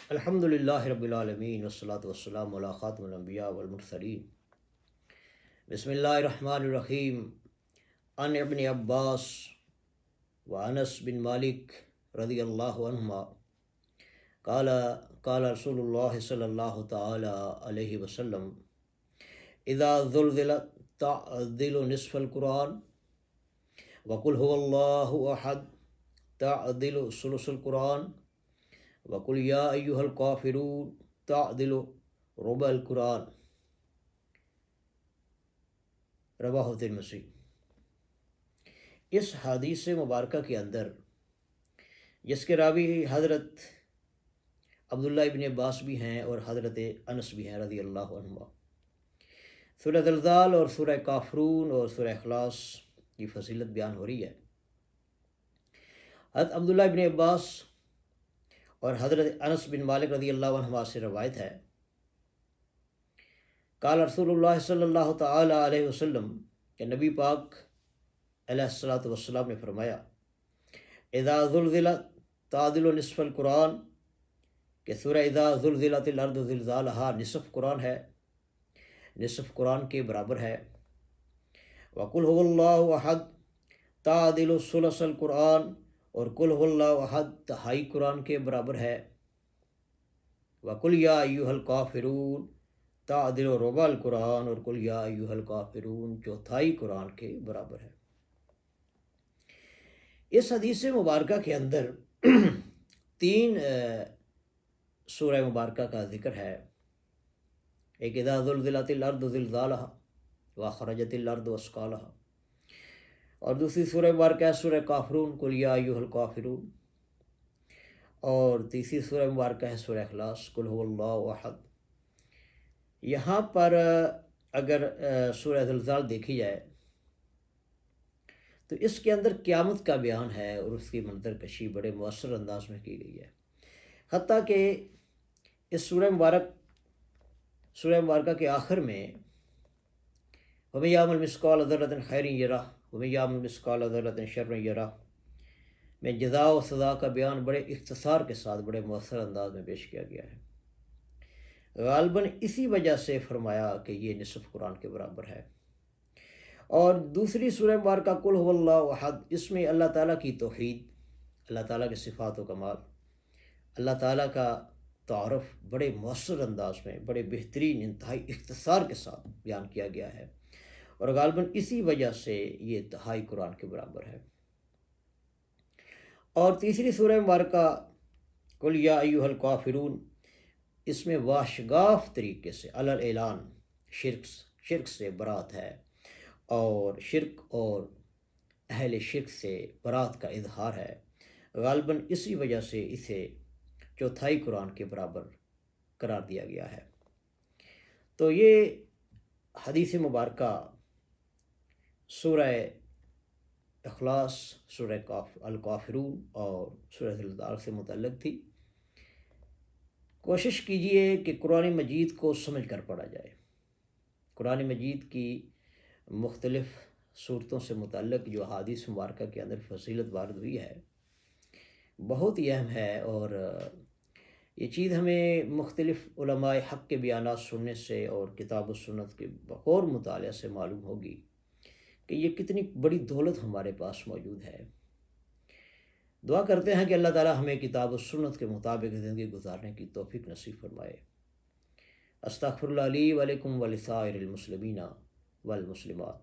الحمد للہ رب العالمین والصلاة والسلام علی خاتم الانبیاء والمرسلین۔ بسم اللہ الرحمن الرحیم۔ عن ابن عباس وانس بن مالک رضی اللہ عنہما قال قال رسول اللہ صلی اللہ تعالی علیہ وسلم اذا زلزلت تعدل نصف القرآن وقل هو اللہ احد تعدل ثلث القرآن وقل یا ایہا الکافرون تعدل ربع القرآن۔ رواہ ترمذی۔ اس حدیث مبارکہ کے اندر جس کے راوی حضرت عبداللہ ابن عباس بھی ہیں اور حضرت انس بھی ہیں رضی اللہ عنہما، سورہ زلزال اور سورہ کافرون اور سورہ اخلاص کی فضیلت بیان ہو رہی ہے۔ حضرت عبداللہ ابن عباس اور حضرت انس بن مالک رضی اللہ عنہما سے روایت ہے، قال رسول اللہ صلی اللہ تعالی علیہ وسلم کہ نبی پاک علیہ الصلاۃ والسلام نے فرمایا، اذا زلزلت تعدل نصف القرآن، کہ سورہ اذا زلزلت الارض زلزالہا نصف قرآن ہے، نصف قرآن کے برابر ہے۔ وقل هو اللہ احد تعدل ثلث القرآن، اور قل هو اللہ احد تہائی قرآن کے برابر ہے۔ وقل یا ایہا الکافرون تعدل ربع القرآن، اور قل یا ایہا الکافرون چوتھائی قرآن کے برابر ہے۔ اس حدیث مبارکہ کے اندر تین سورہ مبارکہ کا ذکر ہے۔ ایک اذا زلزلت الارض زلزالہا واخرجت الارض اثقالہا، اور دوسری سورہ مبارکہ ہے سورہ کافرون قل یا ایہا الکافرون، اور تیسری سورہ مبارکہ ہے سورہ اخلاص قل هو اللہ احد۔ یہاں پر اگر سورہ زلزال دیکھی جائے تو اس کے اندر قیامت کا بیان ہے اور اس کی منظر کشی بڑے مؤثر انداز میں کی گئی ہے، حتیٰ کہ اس سورہ مبارکہ کے آخر میں وَمَن يَعْمَلْ مِثْقَالَ ذَرَّةٍ خَيْرًا يَرَهُ وَمَن يَعْمَلْ مِثْقَالَ ذَرَّةٍ شَرًّا يَرَهُ میں جزا و سزا کا بیان بڑے اختصار کے ساتھ بڑے مؤثر انداز میں پیش کیا گیا ہے۔ غالباً اسی وجہ سے فرمایا کہ یہ نصف قرآن کے برابر ہے۔ اور دوسری سورہ مبارکہ قل هو اللہ احد، اس میں اللہ تعالیٰ کی توحید، اللہ تعالیٰ کے صفات و کمال، اللہ تعالیٰ کا تعارف بڑے مؤثر انداز میں بڑے بہترین انتہائی اختصار کے ساتھ بیان کیا گیا ہے، اور غالباً اسی وجہ سے یہ تہائی قرآن کے برابر ہے۔ اور تیسری سورہ مبارکہ قل یا ایہا الکافرون، اس میں واشگاف طریقے سے علی الاعلان شرک سے برات ہے، اور شرک اور اہل شرک سے برات کا اظہار ہے۔ غالباً اسی وجہ سے اسے چوتھائی قرآن کے برابر قرار دیا گیا ہے۔ تو یہ حدیث مبارکہ سورہ اخلاص، سورہ الکافرون اور سورہ زلزال سے متعلق تھی۔ کوشش کیجئے کہ قرآن مجید کو سمجھ کر پڑھا جائے۔ قرآن مجید کی مختلف صورتوں سے متعلق جو احادیث مبارکہ کے اندر فضیلت وارد ہوئی ہے بہت ہی اہم ہے، اور یہ چیز ہمیں مختلف علماء حق کے بیانات سننے سے اور کتاب و سنت کے بغور مطالعہ سے معلوم ہوگی کہ یہ کتنی بڑی دولت ہمارے پاس موجود ہے۔ دعا کرتے ہیں کہ اللہ تعالی ہمیں کتاب و سنت کے مطابق زندگی گزارنے کی توفیق نصیب فرمائے۔ استغفر اللہ لی و لکم ولسائر المسلمین والمسلمات۔